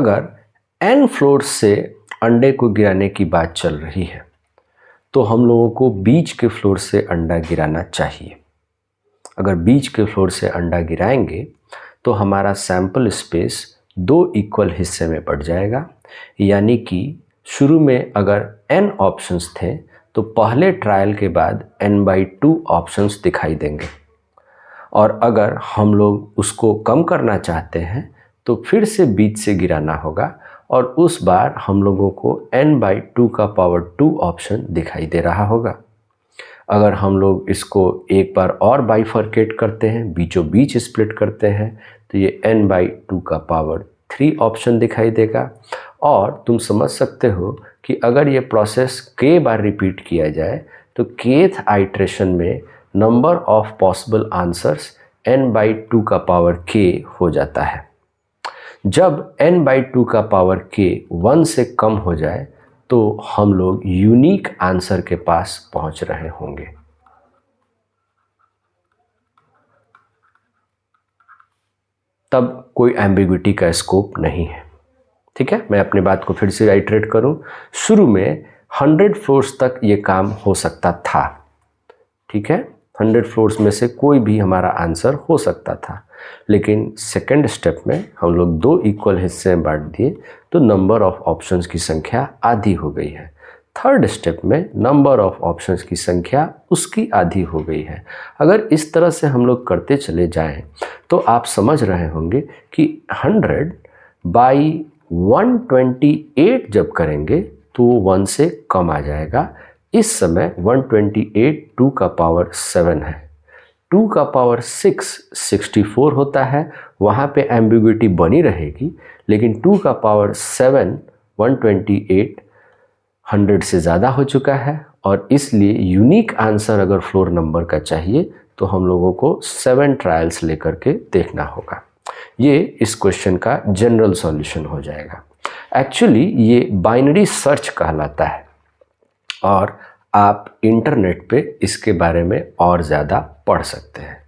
अगर n floor से अंडे को गिराने की बात चल रही है तो हम लोगों को बीच के फ्लोर से अंडा गिराना चाहिए। अगर बीच के फ्लोर से अंडा गिराएंगे तो हमारा सैंपल स्पेस 2 इक्वल हिस्से में बढ़ जाएगा, यानी कि शुरू में अगर n ऑप्शंस थे तो पहले ट्रायल के बाद n/2 ऑप्शंस दिखाई देंगे, और अगर हम लोग उसको कम करना चाहते हैं तो फिर से बीच से गिराना होगा, और उस बार हम लोगों को n/2 का पावर 2 ऑप्शन दिखाई दे रहा होगा। अगर हम लोग इसको एक बार और बाइफरकेट करते हैं, बीचों बीच स्प्लिट करते हैं, तो ये n/2 का पावर 3 ऑप्शन दिखाई देगा। और तुम समझ सकते हो कि अगर ये प्रोसेस k बार रिपीट किया जाए तो kth आइट्रेशन में number of possible answers n/2 का पावर k हो जाता है। जब n/2 का पावर k 1 से कम हो जाए तो हम लोग यूनिक आंसर के पास पहुंच रहे होंगे। तब कोई एम्बिग्विटी का स्कोप नहीं है। ठीक है, मैं अपनी बात को फिर से आइट्रेट करूं। शुरू में 100 फ्लोर्स तक ये काम हो सकता था। ठीक है, 100 फ्लोर्स में से कोई भी हमारा आंसर हो सकता था, लेकिन सेकेंड स्टेप में हम लोग 2 इक्वल हिस्से में बांट दिए तो नंबर ऑफ ऑप्शंस की संख्या आधी हो गई है। थर्ड स्टेप में नंबर ऑफ ऑप्शंस की संख्या उसकी आधी हो गई है। अगर इस तरह से हम लोग करते चले जाएं तो आप समझ रहे होंगे कि 100/128 जब करेंगे तो 1 से कम आ जाएगा। इस समय 128 2 का पावर 7 है, 2 का पावर 6 64 होता है, वहाँ पे एम्बिग्विटी बनी रहेगी, लेकिन 2 का पावर 7 128 100 से ज़्यादा हो चुका है, और इसलिए यूनिक आंसर अगर फ्लोर नंबर का चाहिए तो हम लोगों को 7 ट्रायल्स लेकर के देखना होगा। ये इस क्वेश्चन का जनरल सॉल्यूशन हो जाएगा। एक्चुअली ये बाइनरी सर्च कहलाता है, और आप इंटरनेट पे इसके बारे में और ज़्यादा पढ़ सकते हैं।